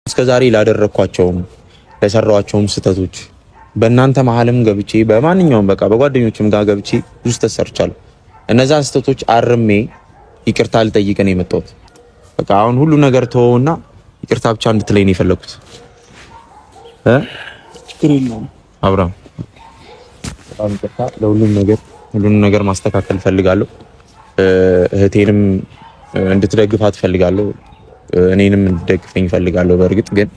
እስከዛሬ ላደረኳቸውም ለሰራዋቸውም ስተቶች በእናንተ መሐልም ገብቼ በማንኛውም በቃ በጓደኞችም ጋር ገብቼ ብዙ ተሰርቻለሁ። እነዛን ስተቶች አርሜ ይቅርታ ልጠይቅ ነው የመጣሁት። በቃ አሁን ሁሉ ነገር ተወውና ይቅርታ ብቻ እንድትለኝ ነው የፈለኩት። ችግር የለውም አብርሃም፣ በጣም ይቅርታ። ሁሉንም ነገር ማስተካከል ፈልጋለሁ። እህቴንም እንድትደግፋት ፈልጋለሁ። እኔንም እንድትደግፈኝ ፈልጋለሁ። በእርግጥ ግን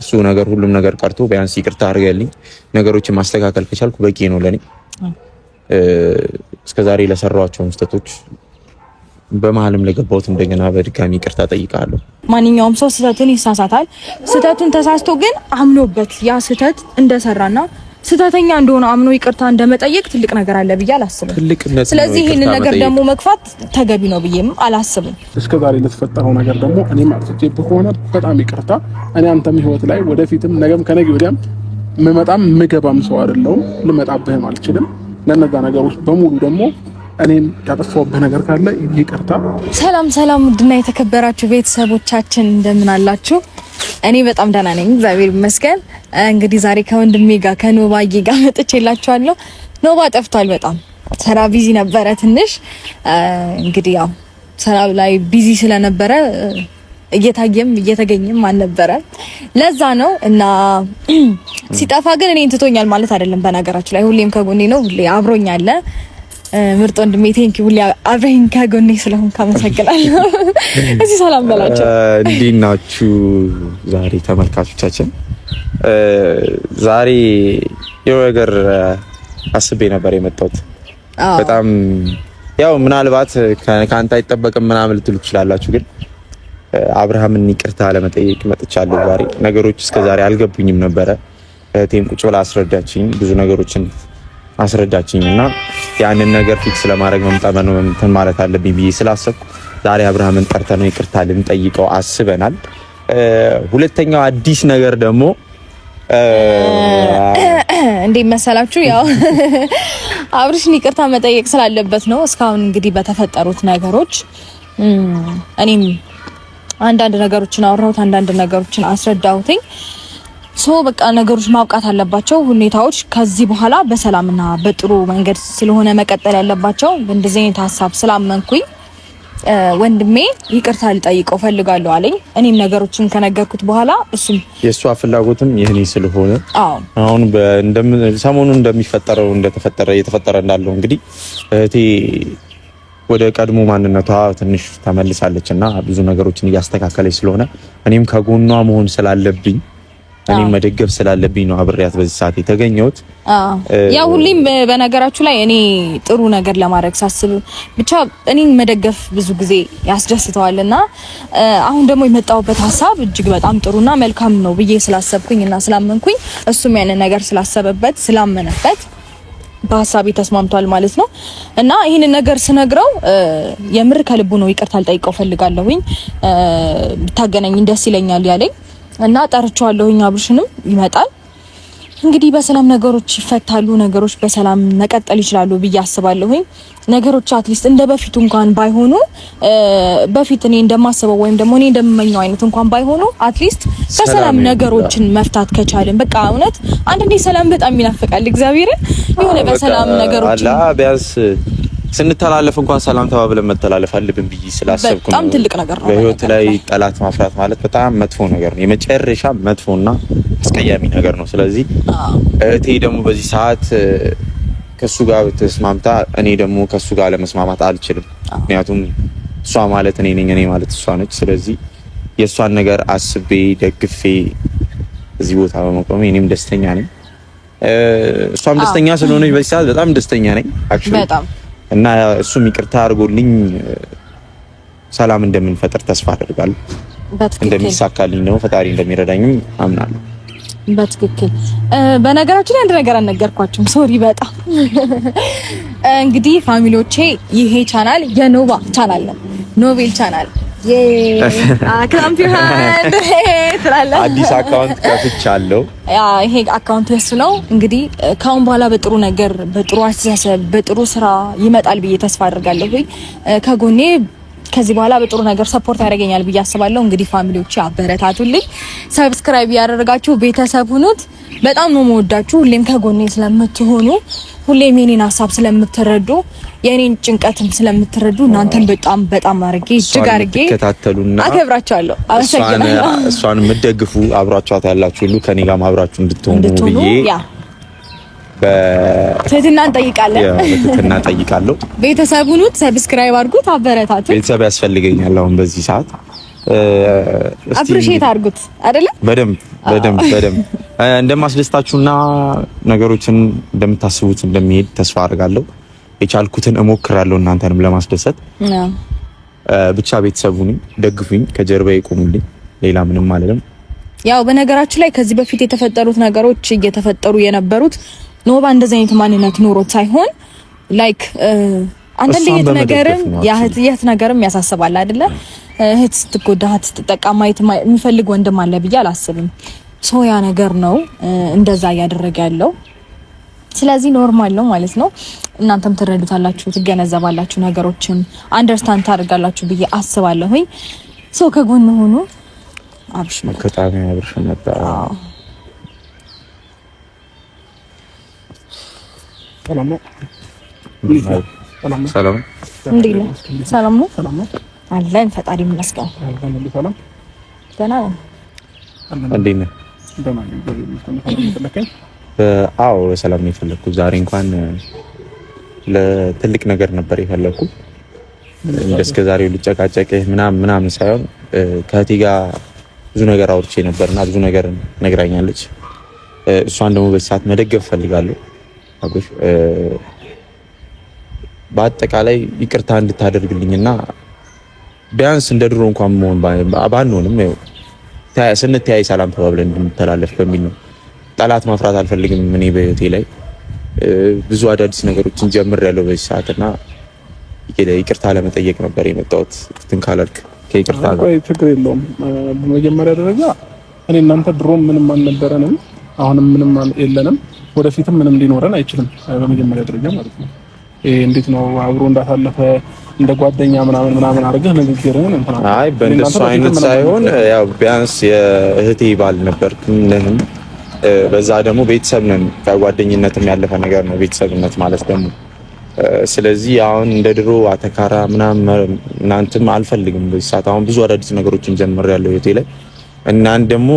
እሱ ነገር ሁሉም ነገር ቀርቶ ቢያንስ ይቅርታ አድርገልኝ ነገሮችን ማስተካከል ከቻልኩ በቂ ነው ለኔ። እስከዛሬ ለሰራኋቸው ስህተቶች በመሀልም ለገባሁት እንደገና በድጋሚ ይቅርታ ጠይቃለሁ። ማንኛውም ሰው ስህተቱን ይሳሳታል። ስህተቱን ተሳስቶ ግን አምኖበት ያ ስህተት እንደሰራና ስህተተኛ እንደሆነ አምኖ ይቅርታ እንደመጠየቅ ትልቅ ነገር አለ ብዬ አላስብም። ስለዚህ ይሄንን ነገር ደግሞ መግፋት ተገቢ ነው ብዬም አላስብም። እስከዛሬ ለተፈጠረው ነገር ደግሞ እኔም አጥፍቼብህ ከሆነ በጣም ይቅርታ። እኔ አንተም ህይወት ላይ ወደፊትም ነገም ከነገ ወዲያም ምመጣም ምገባም ሰው አይደለሁም። ልመጣብህም አልችልም። ለነዛ ነገሮች በሙሉ ደግሞ እኔም ያጠፋሁብህ ነገር ካለ ይቅርታ። ሰላም ውድና የተከበራችሁ ቤተሰቦቻችን እንደምን አላችሁ? እኔ በጣም ደህና ነኝ፣ እግዚአብሔር ይመስገን። እንግዲህ ዛሬ ከወንድሜ ጋር ከኖባዬ ጋር መጥቼላችኋለሁ። ኖባ ጠፍቷል፣ በጣም ስራ ቢዚ ነበረ ትንሽ። እንግዲህ ያው ስራ ላይ ቢዚ ስለነበረ እየታየም እየተገኘም አልነበረ፣ ለዛ ነው። እና ሲጠፋ ግን እኔን ትቶኛል ማለት አይደለም። በነገራችሁ ላይ ሁሌም ከጎኔ ነው፣ ሁሌ አብሮኝ አለ። ምርጥ ወንድሜ ቴንኪ፣ ሁሌ አብረኝ ከጎኔ ስለሆንክ አመሰግናለሁ። እዚህ ሰላም በላቸው። እንዴት ናችሁ ዛሬ ተመልካቾቻችን? ዛሬ የሆነ ነገር አስቤ ነበር የመጣሁት። በጣም ያው ምናልባት ከአንተ አይጠበቅም ምናምን ልትሉ ትችላላችሁ፣ ግን አብርሃምን ይቅርታ ለመጠየቅ መጥቻለሁ ዛሬ። ነገሮች እስከዛሬ አልገቡኝም ነበረ። እህቴም ቁጭ ብላ አስረዳችኝ፣ ብዙ ነገሮችን አስረዳችኝ እና ያንን ነገር ፊክስ ለማድረግ መምጣመን እንትን ማለት አለብኝ ብዬ ስላሰብኩ ዛሬ አብርሃምን ጠርተነው ይቅርታ ልንጠይቀው አስበናል። ሁለተኛው አዲስ ነገር ደግሞ እንዴ መሰላችሁ፣ ያው አብርሽን ይቅርታ መጠየቅ ስላለበት ነው። እስካሁን እንግዲህ በተፈጠሩት ነገሮች እኔም አንዳንድ ነገሮችን አወራሁት፣ አንዳንድ ነገሮችን አስረዳሁትኝ። በቃ ነገሮች ማብቃት አለባቸው። ሁኔታዎች ከዚህ በኋላ በሰላምና በጥሩ መንገድ ስለሆነ መቀጠል ያለባቸው እንደዚህ አይነት ሀሳብ ስላመንኩኝ ወንድሜ ይቅርታ ልጠይቀው ፈልጋለሁ አለኝ። እኔም ነገሮችን ከነገርኩት በኋላ እሱም የሷ ፍላጎትም ይሄኔ ስለሆነ አሁን ሰሞኑን እንደሚፈጠረው እየተፈጠረ እንዳለው እንግዲህ እህቴ ወደ ቀድሞ ማንነቷ ትንሽ ተመልሳለችና ብዙ ነገሮችን እያስተካከለች ስለሆነ እኔም ከጎኗ መሆን ስላለብኝ እኔም መደገፍ ስላለብኝ ነው አብሬያት በዚህ ሰዓት የተገኘሁት። ያ ሁሌም በነገራችሁ ላይ እኔ ጥሩ ነገር ለማድረግ ሳስብ ብቻ እኔን መደገፍ ብዙ ጊዜ ያስደስተዋልና አሁን ደግሞ የመጣሁበት ሀሳብ እጅግ በጣም ጥሩና መልካም ነው ብዬ ስላሰብኩኝና ስላመንኩኝ እሱም ያንን ነገር ስላሰበበት ስላመነበት በሀሳቤ ተስማምቷል ማለት ነው። እና ይሄንን ነገር ስነግረው የምር ከልቡ ነው ይቅርታ ልጠይቀው ፈልጋለሁኝ፣ ብታገናኝ ደስ ይለኛል ያለኝ እና ጠርቻለሁኝ። አብርሽንም ይመጣል። እንግዲህ በሰላም ነገሮች ይፈታሉ፣ ነገሮች በሰላም መቀጠል ይችላሉ ብዬ አስባለሁኝ። ነገሮች አትሊስት እንደ በፊቱ እንኳን ባይሆኑ በፊት እኔ እንደማስበው ወይም ደግሞ እኔ እንደምመኘው አይነት እንኳን ባይሆኑ አትሊስት በሰላም ነገሮችን መፍታት ከቻልን በቃ እውነት አንዳንዴ ሰላም በጣም ይናፍቃል። እግዚአብሔርን የሆነ በሰላም ነገሮች ቢያንስ ስንተላለፍ እንኳን ሰላም ተባብለን መተላለፍ አለብን ብዬ ስላሰብኩ ነው። በጣም ትልቅ ነገር ነው። በህይወት ላይ ጠላት ማፍራት ማለት በጣም መጥፎ ነገር ነው፣ የመጨረሻ መጥፎና አስቀያሚ ነገር ነው። ስለዚህ እህቴ ደግሞ በዚህ ሰዓት ከሱ ጋር ተስማምታ እኔ ደግሞ ከሱ ጋር ለመስማማት አልችልም። ምክንያቱም እሷ ማለት እኔ ነኝ፣ እኔ ማለት እሷ ነች። ስለዚህ የእሷን ነገር አስቤ ደግፌ እዚህ ቦታ በመቆሜ እኔም ደስተኛ ነኝ፣ እሷም ደስተኛ ስለሆነች በዚህ ሰዓት በጣም ደስተኛ ነኝ አክቹሊ በጣም እና እሱም ይቅርታ አድርጎልኝ ሰላም እንደምንፈጥር ተስፋ አደርጋለሁ። እንደሚሳካልኝ ነው ፈጣሪ እንደሚረዳኝም አምናለሁ። በትክክል በነገራችን ላይ አንድ ነገር አልነገርኳችሁም፣ ሶሪ በጣም እንግዲህ ፋሚሊዎቼ ይሄ ቻናል የኖባ ቻናል ነው፣ ኖቬል ቻናል አዲስ አካውንት ከፍቻለሁ። ይሄ አካውንት የሱ ነው። እንግዲህ ካሁን በኋላ በጥሩ ነገር፣ በጥሩ አስተሳሰብ፣ በጥሩ ስራ ይመጣል ብዬ ተስፋ አደርጋለሁ። ከጎኔ ከዚህ በኋላ በጥሩ ነገር ሰፖርት ያደርገኛል ብዬ አስባለሁ። እንግዲህ ፋሚሊዎች አበረታቱልኝ፣ ሰብስክራይብ ያደረጋችሁ ቤተሰብ ሁኑት። በጣም ነው የምወዳችሁ። ሁሌም ከጎኔ ስለምትሆኑ፣ ሁሌም የኔን ሀሳብ ስለምትረዱ፣ የኔን ጭንቀትም ስለምትረዱ እናንተን በጣም በጣም አድርጌ እጅግ አድርጌ ተከታተሉና አከብራችኋለሁ። አመሰግናለሁ። እሷን የምትደግፉ አብራችኋት ያላችሁ ሁሉ ከኔ ጋርም አብራችሁ እንድትሆኑ ብዬ በትህትና እንጠይቃለሁ። ቤተሰብ ሁኑት፣ ሰብስክራይብ አድርጉት፣ አበረታቱት። ቤተሰብ ያስፈልገኛል አሁን በዚህ ሰዓት። አፕሪሺየት አድርጉት አይደለ? በደንብ እንደማስደስታችሁና ነገሮችን እንደምታስቡት እንደሚሄድ ተስፋ አድርጋለሁ። የቻልኩትን እሞክራለሁ እናንተንም ለማስደሰት። ብቻ ቤተሰብ ሁኑኝ፣ ደግፉኝ፣ ከጀርባዬ ቁሙልኝ። ሌላ ምንም አይደለም። ያው በነገራችን ላይ ከዚህ በፊት የተፈጠሩት ነገሮች እየተፈጠሩ የነበሩት ኖባ እንደዚህ አይነት ማንነት ኖሮት ሳይሆን ላይክ አንዳንድ የእህት ነገርም ያሳስባል አይደለ? እህት ስትጎዳ እህት ስትጠቃ ማየት የሚፈልግ ወንድም አለ ብዬ አላስብም። ያ ነገር ነው እንደዛ እያደረገ ያለው። ስለዚህ ኖርማል ነው ማለት ነው። እናንተም ትረዱታላችሁ፣ ትገነዘባላችሁ፣ ነገሮችን አንደርስታንድ ታደርጋላችሁ ብዬ አስባለሁኝ። ከጎን ሆኑ። አብሽ ነበር። ሰላም ነው አለን። ፈጣሪ ይመስገን። ደህና ነን። እንዴት ነህ? አዎ ሰላም ነው የፈለኩት። ዛሬ እንኳን ለትልቅ ነገር ነበር የፈለኩት። እስከ ዛሬው ልጨቃጨቅህ ምናምን ሳይሆን ከእህቴ ጋር ብዙ ነገር አውርቼ ነበርና ብዙ ነገር ነግራኛለች። እሷን ደግሞ በዚህ ሰዓት መደገፍ ፈልጋለሁ። አጎሽ በአጠቃላይ ይቅርታ እንድታደርግልኝና ቢያንስ እንደ ድሮ እንኳን መሆን ባንሆንም ስንተያይ ሰላም ተባብለን እንድንተላለፍ በሚል ነው። ጠላት ማፍራት አልፈልግም። እኔ በህይወቴ ላይ ብዙ አዳዲስ ነገሮችን ጀምሬያለሁ በዚህ ሰዓትና ይቅርታ ለመጠየቅ ነበር የመጣሁት። እንትን ካላልክ ከይቅርታ ጋር ችግር የለውም። በመጀመሪያ ደረጃ እኔ እናንተ ድሮም ምንም አልነበረንም፣ አሁንም ምንም የለንም፣ ወደፊትም ምንም ሊኖረን አይችልም። በመጀመሪያ ደረጃ ማለት ነው። እንዴት ነው አብሮ እንዳሳለፈ እንደ ጓደኛ ምናምን አድርገህ ንግግርህን እንትና አይ በእንደሱ አይነት ሳይሆን ያው ቢያንስ የእህቴ ባል ነበርክም፣ በዛ ደግሞ ቤተሰብ ነን። ከጓደኝነትም ያለፈ ነገር ነው ቤተሰብነት ማለት ደግሞ። ስለዚህ አሁን እንደ ድሮ አተካራ ምናምን አልፈልግም በዚህ ሰዓት። አሁን ብዙ አዳዲስ ነገሮችን ጀምሬያለሁ ህይወቴ ላይ እናን ደግሞ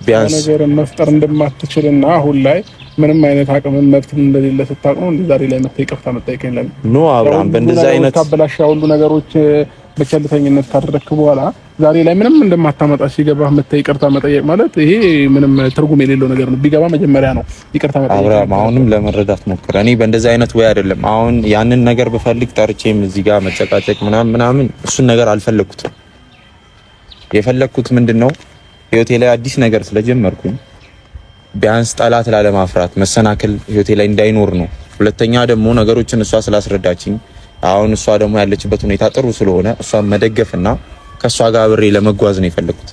ቢያንስ ነገርን መፍጠር እንደማትችልና አሁን ላይ ምንም አይነት አቅም መብት እንደሌለ ስታውቅ ነው ዛሬ ላይ ይቅርታ መጠየቅ የለም። ኖ አብርሃም በእንደዛ አይነት ካበላሻ ሁሉ ነገሮች በቸልተኝነት ካደረክ በኋላ ዛሬ ላይ ምንም እንደማታመጣ ሲገባህ ይቅርታ መጠየቅ ማለት ይሄ ምንም ትርጉም የሌለው ነገር ነው። ቢገባ መጀመሪያ ነው ይቅርታ መጠየቅ። አብርሃም አሁንም ለመረዳት ሞክር። እኔ በእንደዛ አይነት ወይ አይደለም አሁን ያንን ነገር ብፈልግ ጠርቼም እዚህ ጋር መጨቃጨቅ ምናምን እሱን ነገር አልፈለኩትም። የፈለኩት ምንድነው ህይወቴ ላይ አዲስ ነገር ስለጀመርኩኝ ቢያንስ ጠላት ላለማፍራት መሰናክል ህይወቴ ላይ እንዳይኖር ነው። ሁለተኛ ደግሞ ነገሮችን እሷ ስላስረዳችኝ አሁን እሷ ደግሞ ያለችበት ሁኔታ ጥሩ ስለሆነ እሷን መደገፍና ከሷ ጋር አብሬ ለመጓዝ ነው የፈለኩት።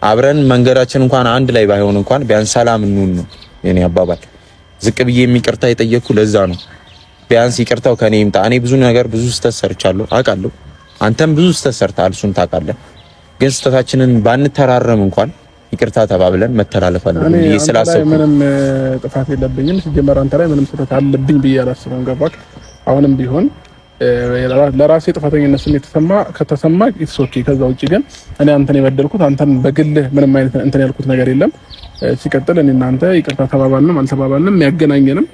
አብረን መንገዳችን እንኳን አንድ ላይ ባይሆን እንኳን ቢያንስ ሰላም እንሁን ነው የኔ አባባል። ዝቅ ብዬ የሚቅርታ የጠየቅኩ ለዛ ነው። ቢያንስ ይቅርታው ከኔ ይምጣ። እኔ ብዙ ስህተት ሰርቻለሁ አውቃለሁ። አንተም ብዙ ስህተት ሰርተሃል፣ እሱን ታውቃለህ። ግን ስህተታችንን ባንተራረም እንኳን ይቅርታ ተባብለን መተላለፍ አለብን ብዬ ስላሰብኩ ምንም ጥፋት የለብኝም። ሲጀመር አንተ ላይ ምንም ስህተት አለብኝ ብዬ አላስብም። ገባክ? አሁንም ቢሆን ለራሴ ጥፋተኝነት ስሜት ከተሰማ ኢትስ ኦኬ። ከዛ ውጪ ግን እኔ አንተን የበደልኩት አንተን በግልህ ምንም አይነት እንትን ያልኩት ነገር የለም። ሲቀጥል እኔ እናንተ ይቅርታ ተባባልንም አልተባባልንም የሚያገናኘንም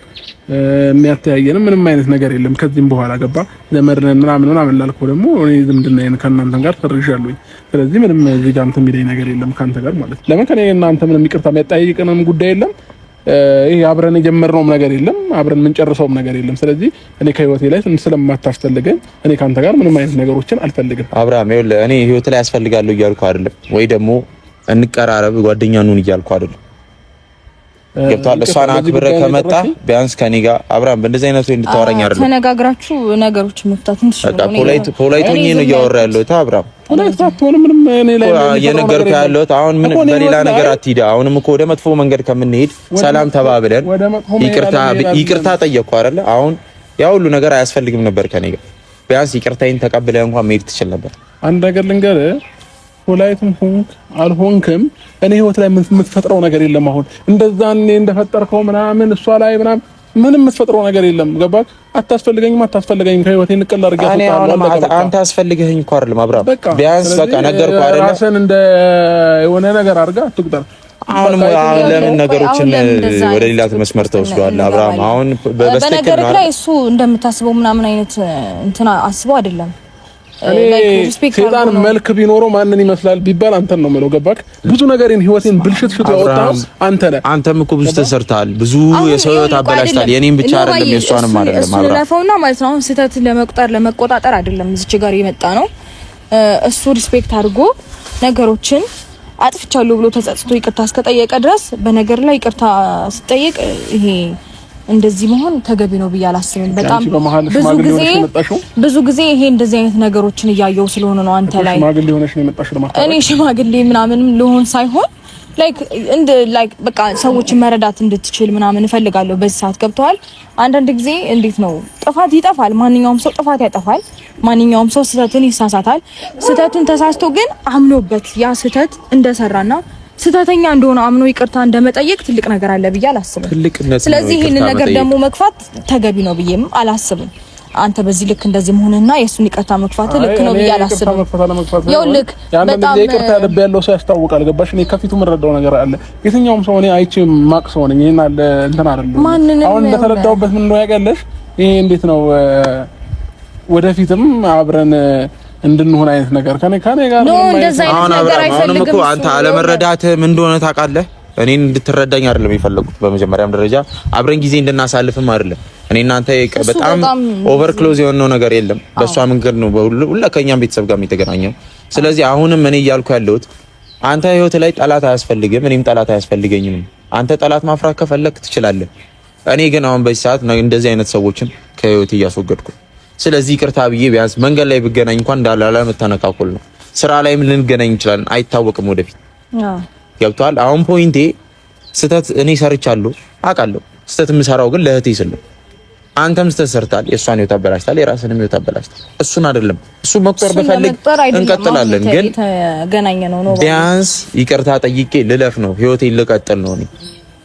የሚያተያየንም ምንም አይነት ነገር የለም ከዚህም በኋላ ገባ። ለመርነን ምናምን ላልከው ደግሞ እኔ ዝምድናዬን ከእናንተ ጋር ተርዣለሁኝ። ስለዚህ ምንም እዚህ ጋር እንትን የሚለኝ ነገር የለም ካንተ ጋር ማለት ነው። ለምን ከኔ እናንተ ምንም ይቅርታ የሚያጠያይቅንም ጉዳይ የለም። ይሄ አብረን የጀመርነውም ነገር የለም፣ አብረን የምንጨርሰውም ነገር የለም። ስለዚህ እኔ ከህይወቴ ላይ ስለማታስፈልገኝ እኔ ካንተ ጋር ምንም አይነት ነገሮችን አልፈልግም። አብርሃም ይኸውልህ እኔ ህይወት ላይ ያስፈልጋለሁ እያልኩ አይደለም፣ ወይ ደግሞ እንቀራረብ ጓደኛ ነን እያልኩ አይደለም። ገብቷል? እሷን አክብረህ ከመጣ ቢያንስ ከኔ ጋር አብርሃም በእንደዚህ አይነት ወይ እንድታወራኝ አይደለም። ተነጋግራችሁ ነገሮች መፍታት እንችላለን። ፖላይት ሆኜ ነው እያወራ ያለሁት አብርሃም። ፖላይት ሳትሆን ምንም እኔ ላይ እየነገርኩህ ያለሁት አሁን ምን በሌላ ነገር አትሂድ። አሁንም እኮ ወደ መጥፎ መንገድ ከምንሄድ ሰላም ተባብለን ይቅርታ ጠየቅኩ አይደለ? አሁን ያ ሁሉ ነገር አያስፈልግም ነበር ከኔ ጋር ቢያንስ ይቅርታዬን ተቀብለህ እንኳን መሄድ ትችል ነበር። አንድ ነገር ልንገርህ፣ ፖላይትም ሆንክ አልሆንክም እኔ ህይወት ላይ የምትፈጥረው ነገር የለም። አሁን እንደዛ እኔ እንደፈጠርከው ምናምን እሷ ላይ ምናምን ምንም የምትፈጥረው ነገር የለም። ገባክ? አታስፈልገኝም ከህይወቴ ንቀል አድርገህ አጥፋለሁ። አንተ አስፈልገኝ እኮ አይደለም አብርሃም፣ ቢያንስ በቃ ነገርኩህ አይደል? ራስን እንደ የሆነ ነገር አድርገህ አትቁጠር። አሁን ለምን ነገሮችን ወደ ሌላ መስመር ተወስዷል አብርሃም? አሁን በነገር ላይ እሱ እንደምታስበው ምናምን አይነት እንትና አስበው አይደለም። ሴጣን መልክ ቢኖረው ማንን ይመስላል ቢባል አንተን ነው የምለው። ገባክ? ብዙ ነገርን ህይወቴን ብልሽት ያወጣው አንተ ነህ። አንተም እኮ ብዙ ተሰርተሃል፣ ብዙ የሰው ህይወት አበላሽታል። የኔን ብቻ አይደለም የሷንም አይደለም አብራ ስለፈውና ማለት ነው። አሁን ስህተት ለመቆጣጠር አይደለም እዚች ጋር የመጣ ነው። እሱ ሪስፔክት አድርጎ ነገሮችን አጥፍቻለሁ ብሎ ተጸጽቶ ይቅርታ እስከጠየቀ ድረስ በነገር ላይ ይቅርታ ሲጠየቅ ይሄ እንደዚህ መሆን ተገቢ ነው ብዬ አላስብም። በጣም ብዙ ጊዜ ይሄ እንደዚህ አይነት ነገሮችን እያየው ስለሆነ ነው አንተ ላይ ሽማግሌ ሆነሽ ነው የመጣሽው ለማለት እኔ ሽማግሌ ምናምንም ልሆን ሳይሆን ላይክ በቃ ሰዎችን መረዳት እንድትችል ምናምን እፈልጋለሁ። በዚህ ሰዓት ገብተዋል። አንዳንድ ጊዜ እንዴት ነው ጥፋት ይጠፋል። ማንኛውም ሰው ጥፋት ያጠፋል። ማንኛውም ሰው ስህተትን ይሳሳታል። ስህተቱን ተሳስቶ ግን አምኖበት ያ ስህተት እንደሰራና ስህተተኛ እንደሆነ አምኖ ይቅርታ እንደመጠየቅ ትልቅ ነገር አለ ብዬ አላስብም። ስለዚህ ይሄንን ነገር ደግሞ መግፋት ተገቢ ነው ብዬም አላስብም። አንተ በዚህ ልክ እንደዚህ መሆንና የሱን ይቅርታ መግፋት ልክ ነው ብዬ አላስብም። ያው ልክ በጣም ይቅርታ ልብ ያለው ሰው ያስታውቃል። ገባሽ? እኔ ከፊቱ የምረዳው ነገር አለ። የትኛውም ሰው እኔ አይቼ ማቅ ሰው ነኝ። ይሄን አለ እንትን አይደለም። አሁን እንደተረዳውበት ምን ነው ያቀለሽ ይሄ እንዴት ነው ወደፊትም አብረን እንድንሆን አይነት ነገር ከኔ ጋር ነው። እንደዛ አይነት ነገር አይፈልግም እኮ አንተ አለመረዳትህ ምን እንደሆነ ታውቃለህ። እኔን እንድትረዳኝ አይደለም የፈለጉት። በመጀመሪያም ደረጃ አብረን ጊዜ እንድናሳልፍም አይደለም። እኔ እናንተ በጣም ኦቨር ክሎዝ የሆነው ነገር የለም። በሷ መንገድ ነው ሁለከኛም ቤተሰብ ጋር የተገናኘው። ስለዚህ አሁንም እኔ እያልኩ ያለሁት አንተ ህይወት ላይ ጠላት አያስፈልግም፣ እኔም ጠላት አያስፈልገኝም። አንተ ጠላት ማፍራት ከፈለክ ትችላለህ። እኔ ግን አሁን በዚህ ሰዓት እንደዚህ አይነት ሰዎችን ከህይወት እያስወገድኩ። ስለዚህ ይቅርታ ብዬ ቢያንስ መንገድ ላይ ብገናኝ እንኳን እንዳላላ መተነካከል ነው። ስራ ላይም ልንገናኝ እንችላለን፣ አይታወቅም ወደፊት። ገብቷል? አሁን ፖይንቴ ስህተት እኔ ሰርቻለሁ አውቃለሁ። ስህተት የምሰራው ግን ለእህቴ ስል ነው። አንተም ስህተት ሰርታል፣ የእሷን ህይወት አበላሽታል፣ የራስንም ህይወት አበላሽታል። እሱን አይደለም እሱ መቁጠር በፈልግ እንቀጥላለን፣ ግን ቢያንስ ይቅርታ ጠይቄ ልለፍ ነው፣ ህይወቴን ልቀጥል ነው። እኔ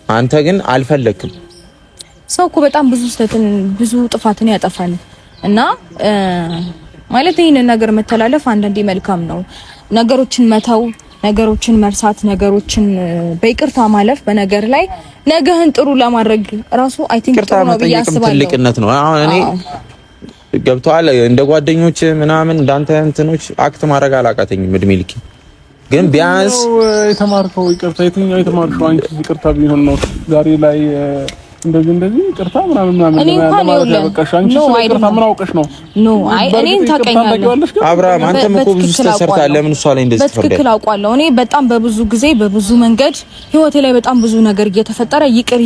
አንተ ግን አልፈለክም። ሰው እኮ በጣም ብዙ ጥፋትን ያጠፋል እና ማለት ይሄንን ነገር መተላለፍ አንዳንዴ መልካም ነው። ነገሮችን መተው፣ ነገሮችን መርሳት፣ ነገሮችን በይቅርታ ማለፍ በነገር ላይ ነገህን ጥሩ ለማድረግ ራሱ አይ ቲንክ ጥሩ ነው ብዬ አስባለሁ። ትልቅነት ነው። አሁን እኔ ገብቶሃል እንደ ጓደኞች ምናምን እንዳንተ እንትኖች አክት ማድረግ አላቃተኝም እድሜ ልክ። ግን ቢያንስ የተማርከው ይቅርታ የትኛው የተማርከው አንቺ ይቅርታ ቢሆን ነው ዛሬ ላይ እንደዚህ ይቅርታ ምናምን እኔ እንኳን ያበቃሽ አንቺ ይቅርታ ምን አውቀሽ ነው? ኖ አይ እኔን ታውቀኛለህ አብርሃም፣ አንተም እኮ ብዙ ተሰርታለህ። ለምን እሷ ላይ እንደዚህ ተፈርደ? በትክክል አውቃለሁ። እኔ በጣም በብዙ ጊዜ በብዙ መንገድ ህይወቴ ላይ በጣም ብዙ ነገር እየተፈጠረ ይቅር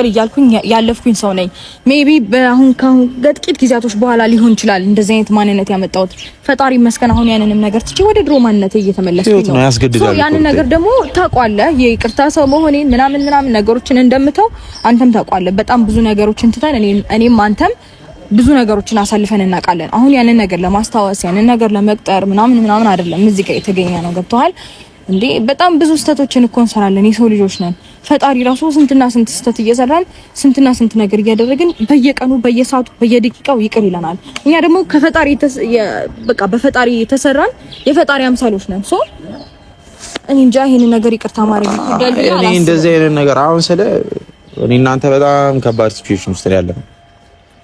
እያልኩኝ ያለፍኩኝ ሰው ነኝ። ሜቢ በአሁን ከጥቂት ጊዜያቶች በኋላ ሊሆን ይችላል እንደዚህ አይነት ማንነት ያመጣሁት። ፈጣሪ ይመስገን አሁን ያንንም ነገር ትቼ ወደ ድሮ ማንነቴ እየተመለስኩኝ ነው። ያንን ነገር ደግሞ ታውቃለህ፣ የይቅርታ ሰው መሆኔን ምናምን ነገሮችን እንደምተው አንተም ታውቃለህ። በጣም ብዙ ነገሮችን ትተን እኔም አንተም ብዙ ነገሮችን አሳልፈን እናውቃለን። አሁን ያንን ነገር ለማስታወስ ያንን ነገር ለመቅጠር ምናምን አይደለም እዚህ ጋር የተገኘ ነው። ገብቶሃል እንዴ? በጣም ብዙ ስህተቶችን እኮ እንሰራለን። የሰው ልጆች ነን። ፈጣሪ ራሱ ስንትና ስንት ስህተት እየሰራን ስንትና ስንት ነገር እያደረግን በየቀኑ በየሰዓቱ በየደቂቃው ይቅር ይለናል። እኛ ደግሞ ከፈጣሪ በፈጣሪ የተሰራን የፈጣሪ አምሳሎች ነን። ሶ እኔ እንጃ ይሄን ነገር ይቅርታ ማድረግ ይችላል። እኔ እንደዚህ አይነት ነገር አሁን እኔ እናንተ በጣም ከባድ ሲቹዌሽን ውስጥ ያለነው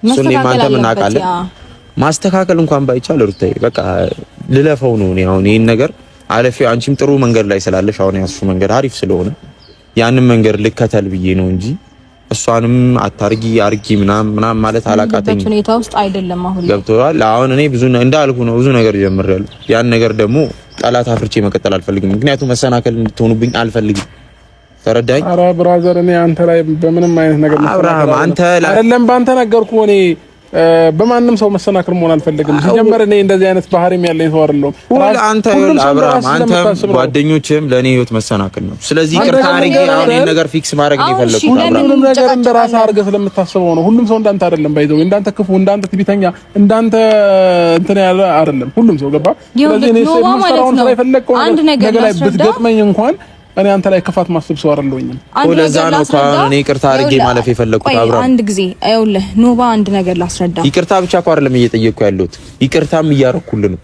እሱን እናንተ ምን አውቃለን። ማስተካከል እንኳን ባይቻል ሩታዬ በቃ ልለፈው ነው። እኔ አሁን ይሄን ነገር አለፊው አንቺም ጥሩ መንገድ ላይ ስላለሽ አሁን ያስሹ መንገድ አሪፍ ስለሆነ ያንን መንገድ ልከተል ብዬ ነው እንጂ እሷንም አታርጊ አርጊ ምናምን ማለት አላቃተኝ ሁኔታ ውስጥ አይደለም። አሁን ገብቶሃል። አሁን እኔ ብዙ እንዳልኩ ነው ብዙ ነገር ጀምሬያለሁ። ያን ነገር ደግሞ ጠላት አፍርቼ መቀጠል አልፈልግም። ምክንያቱም መሰናከል እንድትሆኑብኝ አልፈልግም። ተረዳኝ። ኧረ ብራዘር እኔ አንተ ላይ በምንም አይነት ነገር አብርሃም አንተ አይደለም ባንተ ነገርኩ። እኔ በማንም ሰው መሰናክል መሆን አልፈልግም። ሲጀመር እኔ እንደዚህ አይነት ባህሪም ያለኝ ሰው አይደለሁም። አንተ አብርሃም አንተ ጓደኞችም ለኔ ህይወት መሰናክል ነው። ስለዚህ ይቅርታ አድርጌ አሁን ይሄን ነገር ፊክስ ማድረግ ነው የፈለኩት። ሁሉም ነገር እንደራስህ አድርገህ ስለምታስበው ነው። ሁሉም ሰው እንዳንተ አይደለም። ባይዘው እንዳንተ ክፉ፣ እንዳንተ ትዕቢተኛ፣ እንዳንተ እንትን ያለ አይደለም ሁሉም ሰው ገባ። ስለዚህ እኔ ስለምሰራውን ስራ የፈለከው ነገር ላይ ብትገጥመኝ እንኳን እኔ አንተ ላይ ክፋት ማስብ ሰው አይደለሁኝም። ለዛ ነው እኔ ይቅርታ አድርጌ ማለፍ የፈለኩት። አብርሃም አንድ ጊዜ አይውልህ ኖባ አንድ ነገር ላስረዳ። ይቅርታ ብቻ እኮ አይደለም እየጠየቅኩ ያለሁት ይቅርታም እያረኩልህ ነው።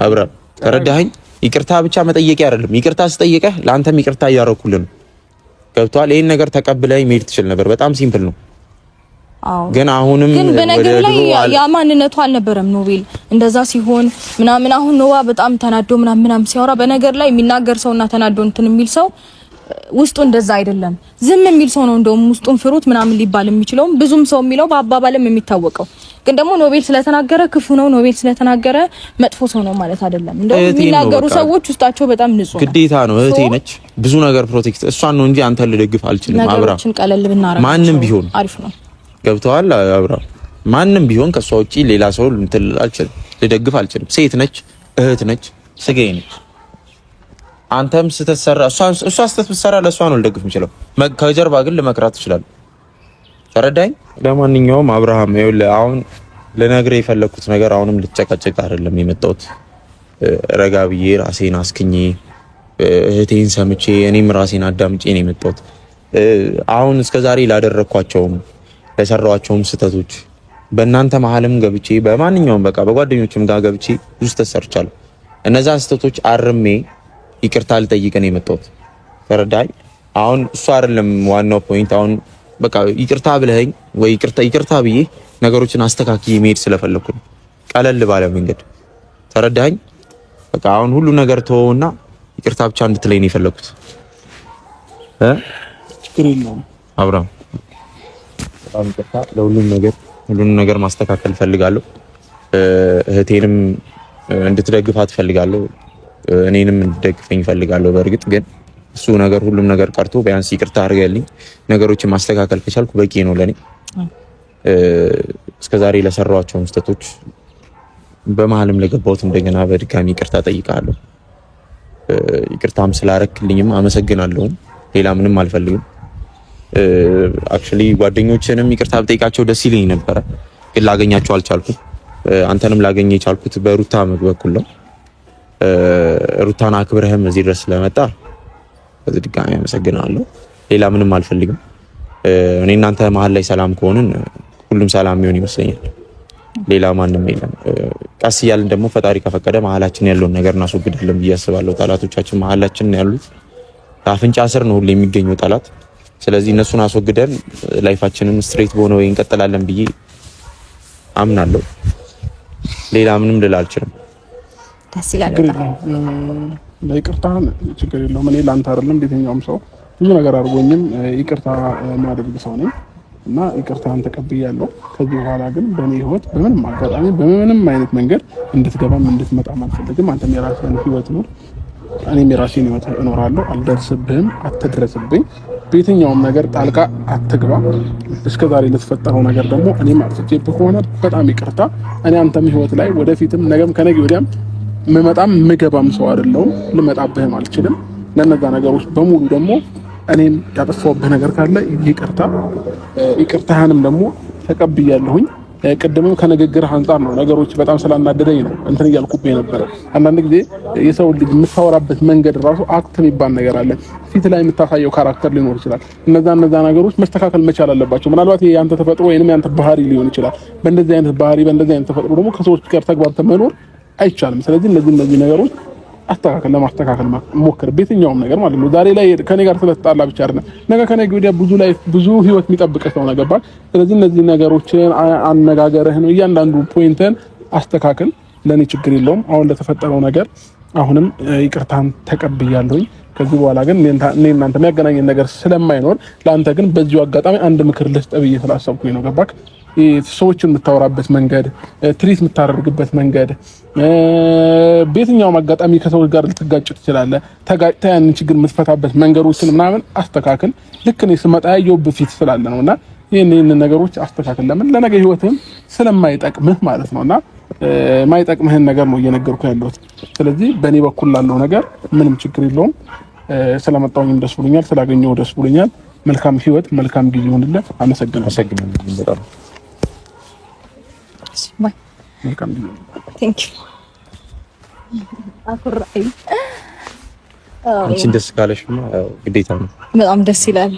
አብርሃም ተረዳኸኝ? ይቅርታ ብቻ መጠየቅ አይደለም። ይቅርታ ስጠይቀህ ለአንተም ይቅርታ እያረኩልህ ነው። ገብቶሃል? ይሄን ነገር ተቀብለህ መሄድ ትችል ነበር። በጣም ሲምፕል ነው። ግን አሁንም ግን በነገር ላይ ያ ማንነቱ አልነበረም ኖቤል እንደዛ ሲሆን ምናምን። አሁን ኖባ በጣም ተናዶ ምናምን ሲያወራ በነገር ላይ የሚናገር ሰውና ተናዶ እንትን የሚል ሰው ውስጡ እንደዛ አይደለም። ዝም የሚል ሰው ነው እንደውም ውስጡን ፍሩት ምናምን ሊባል የሚችለው ብዙም ሰው የሚለው በአባባልም የሚታወቀው። ግን ደግሞ ኖቤል ስለተናገረ ክፉ ነው፣ ኖቤል ስለተናገረ መጥፎ ሰው ነው ማለት አይደለም። እንደውም የሚናገሩ ሰዎች ውስጣቸው በጣም ንጹህ ነው። ግዴታ ነው። እህቴ ነች። ብዙ ነገር ፕሮቴክት እሷን ነው እንጂ አንተ ልደግፍ አልችልም። ነገሮችን ቀለል ብናረጋቸው ማንም ቢሆን አሪፍ ነው። ገብተዋል አብርሃም? ማንም ቢሆን ከሷ ውጪ ሌላ ሰው አልችልም፣ ልደግፍ አልችልም። ሴት ነች፣ እህት ነች፣ ስጋዬ ነች። አንተም ስትሰራ እሷ ስትሰራ ለሷ ነው ልደግፍ የምችለው። ከጀርባ ግን ልመክራት እችላለሁ። ተረዳኝ? ለማንኛውም አብርሃም ይኸውልህ አሁን ልነግርህ የፈለኩት ነገር አሁንም ልጨቃጨቅ አይደለም የመጣሁት። ረጋ ብዬ ራሴን አስክኜ እህቴን ሰምቼ እኔም ራሴን አዳምጬ ነው የመጣሁት። አሁን እስከዛሬ ላደረኳቸውም ለሰራኋቸውም ስህተቶች በእናንተ መሀልም ገብቼ በማንኛውም በቃ በጓደኞችም ጋር ገብቼ ብዙ ተሰርቻለሁ። እነዛ ስህተቶች አርሜ ይቅርታ ልጠይቅ ነው የመጣሁት። ተረዳኝ? አሁን እሱ አይደለም ዋናው ፖይንት። አሁን በቃ ይቅርታ ብለኸኝ ወይ ይቅርታ ብዬ ነገሮችን አስተካክዬ መሄድ ስለፈለኩ ነው፣ ቀለል ባለ መንገድ። ተረዳኝ? በቃ አሁን ሁሉ ነገር ተወውና ይቅርታ ብቻ እንድትለኝ ነው የፈለኩት። ችግር የለውም አብርሃም። በጣም ይቅርታ። ሁሉንም ነገር ማስተካከል ፈልጋለሁ። እህቴንም እንድትደግፋት ፈልጋለሁ፣ እኔንም እንድትደግፈኝ ፈልጋለሁ። በእርግጥ ግን እሱ ነገር ሁሉም ነገር ቀርቶ ቢያንስ ይቅርታ አድርገልኝ ነገሮችን ማስተካከል ከቻልኩ በቂ ነው ለኔ። እስከዛሬ ለሰራኋቸው ስህተቶች በመሀልም ለገባሁት እንደገና በድጋሚ ይቅርታ ጠይቃለሁ። ይቅርታም ስላረክልኝም አመሰግናለሁ። ሌላ ምንም አልፈልግም። አክቹሊ ጓደኞችንም ይቅርታ ብጠይቃቸው ደስ ይለኝ ነበረ፣ ግን ላገኛቸው አልቻልኩም። አንተንም ላገኘ የቻልኩት በሩታ በኩል ነው። ሩታን አክብረህም እዚህ ድረስ ስለመጣ በዚህ ድጋሚ አመሰግናለሁ። ሌላ ምንም አልፈልግም። እኔ እናንተ መሀል ላይ ሰላም ከሆንን ሁሉም ሰላም የሚሆን ይመስለኛል። ሌላ ማንም የለም። ቀስ እያልን ደግሞ ፈጣሪ ከፈቀደ መሀላችን ያለውን ነገር እናስወግዳለን ብዬ አስባለሁ። ጠላቶቻችን መሀላችን ያሉት አፍንጫ ስር ነው ሁሌ የሚገኘው ጠላት። ስለዚህ እነሱን አስወግደን ላይፋችንን ስትሬት በሆነ ወይ እንቀጥላለን ብዬ አምናለሁ። ሌላ ምንም ልል አልችልም። ደስ ይላል። ይቅርታ ችግር የለውም። እኔ ላንተ አይደለም የትኛውም ሰው ብዙ ነገር አድርጎኝም ይቅርታ ማድረግ ሰው ነኝ እና ይቅርታን ተቀብያለሁ። ከዚህ በኋላ ግን በእኔ ህይወት በምንም አጋጣሚ በምንም አይነት መንገድ እንድትገባም እንድትመጣም አልፈልግም። አንተም የራስህን ህይወት ኑር፣ እኔም የራሴን ህይወት እኖራለሁ። አልደርስብህም፣ አትድረስብኝ። በየትኛውም ነገር ጣልቃ አትግባ። እስከዛሬ ለተፈጠረው ነገር ደግሞ እኔም አጥፍቼብህ ከሆነ በጣም ይቅርታ። እኔ አንተም ህይወት ላይ ወደፊትም ነገም ከነገ ወዲያም ምመጣም ምገባም ሰው አይደለሁም። ልመጣብህም አልችልም። ለነዛ ነገሮች በሙሉ ደግሞ እኔም ያጠፋሁብህ ነገር ካለ ይቅርታህንም ደግሞ ተቀብያለሁኝ። ቅድምም ከንግግርህ አንጻር ነው ነገሮች በጣም ስላናደደኝ ነው እንትን እያልኩብህ ነበረ። አንዳንድ ጊዜ የሰው ልጅ የምታወራበት መንገድ ራሱ አክት የሚባል ነገር አለ። ፊት ላይ የምታሳየው ካራክተር ሊኖር ይችላል። እነዛ ነገሮች መስተካከል መቻል አለባቸው። ምናልባት ይሄ ያንተ ተፈጥሮ ወይንም ያንተ ባህሪ ሊሆን ይችላል። በእንደዚህ አይነት ባህሪ በእንደዚህ አይነት ተፈጥሮ ደግሞ ከሰዎች ጋር ተግባብተህ መኖር አይቻልም። ስለዚህ እነዚህ ነገሮች ለማስተካከል ሞክር፣ በየትኛውም ነገር ማለት ነው። ዛሬ ላይ ከኔ ጋር ስለተጣላ ብቻ አይደለም ነገ ከነገ ወዲያ ብዙ ህይወት የሚጠብቅህ ሰው ነገር ባል። ስለዚህ እነዚህ ነገሮችን አነጋገርህን እያንዳንዱ ፖይንትን አስተካክል። ለኔ ችግር የለውም። አሁን ለተፈጠረው ነገር አሁንም ይቅርታን ተቀብያለሁኝ። ከዚህ በኋላ ግን እኔ እናንተ የሚያገናኘን ነገር ስለማይኖር ለአንተ ግን በዚሁ አጋጣሚ አንድ ምክር ልስጥ ብዬ ስላሰብኩኝ ነው። ገባክ? ሰዎችን የምታወራበት መንገድ፣ ትሪት የምታደርግበት መንገድ፣ በየትኛውም አጋጣሚ ከሰዎች ጋር ልትጋጭ ትችላለህ። ተጋጭተህ ያንን ችግር የምትፈታበት መንገዶችን ምናምን አስተካክል። ልክ እኔ ስመጣ ያየሁብህ ፊት ስላለ ነውና ይሄን ነገሮች አስተካክል። ለምን ለነገ ህይወትህም ስለማይጠቅምህ ማለት ነውና ማይጠቅምህን ነገር ነው እየነገርኩ ያለሁት። ስለዚህ በእኔ በኩል ላለው ነገር ምንም ችግር የለውም። ስለመጣሁኝ ደስ ብሎኛል፣ ስላገኘሁ ደስ ብሎኛል። መልካም ህይወት፣ መልካም ጊዜ ይሁንልህ። አመሰግናለሁ። በጣም ባይ። መልካም ጊዜ። ቴንክ ዩ አኩራይ። አንቺን ደስ ካለሽማ ግዴታ ነው። በጣም ደስ ይላል።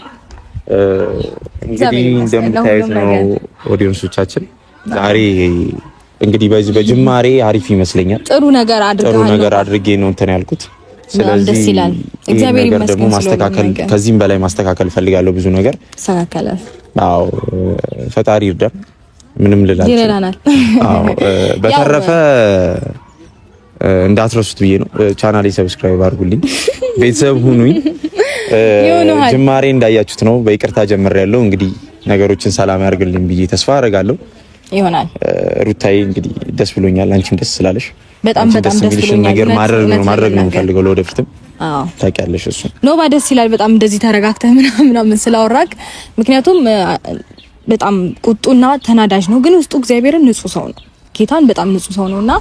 እንግዲህ እንደምታዩት ነው ኦዲየንሶቻችን፣ ዛሬ እንግዲህ በዚህ በጅማሬ አሪፍ ይመስለኛል። ጥሩ ነገር አድርጌ ነው እንትን ያልኩት። ስለዚህ ደስ ይላል። እግዚአብሔር ይመስገን። ደግሞ ማስተካከል ከዚህም በላይ ማስተካከል ፈልጋለሁ። ብዙ ነገር ተስተካከለ። አዎ ፈጣሪ ይርዳን። ምንም ልላችሁ ይረዳናል። አዎ በተረፈ እንዳትረሱት ብዬ ነው። ቻናሌ ሰብስክራይብ አድርጉልኝ፣ ቤተሰብ ሁኑኝ። ጅማሬ እንዳያችሁት ነው። በይቅርታ ጀምሬያለሁ። እንግዲህ ነገሮችን ሰላም ያርግልኝ ብዬ ተስፋ አደርጋለሁ። ይሆናል። ሩታዬ እንግዲህ ደስ ብሎኛል። አንቺም ደስ ስላለሽ በጣም ደስ ብሎኛል። ነገር ማድረግ ነው የምፈልገው ለወደፊትም። አዎ ታውቂያለሽ፣ እሱ ኖባ ደስ ይላል በጣም እንደዚህ ተረጋግተህ ምናምን ስላወራክ። ምክንያቱም በጣም ቁጡና ተናዳጅ ነው፣ ግን ውስጡ እግዚአብሔርን ንጹህ ሰው ነው። ጌታን በጣም ንጹህ ሰው ነውና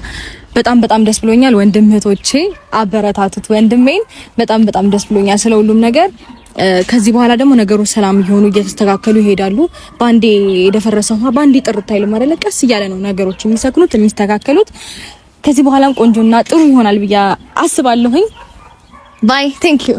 በጣም ደስ ብሎኛል። ወንድም እህቶቼ አበረታቱት ወንድሜን። በጣም ደስ ብሎኛል ስለ ሁሉም ነገር። ከዚህ በኋላ ደግሞ ነገሮች ሰላም እየሆኑ እየተስተካከሉ ይሄዳሉ። ባንዴ የደፈረሰው ባንዴ ጥርት አይልም አይደለ? ቀስ እያለ ነው ነገሮች የሚሰክኑት የሚስተካከሉት። ከዚህ በኋላም ቆንጆና ጥሩ ይሆናል ብዬ አስባለሁኝ። ባይ ቴንክ ዩ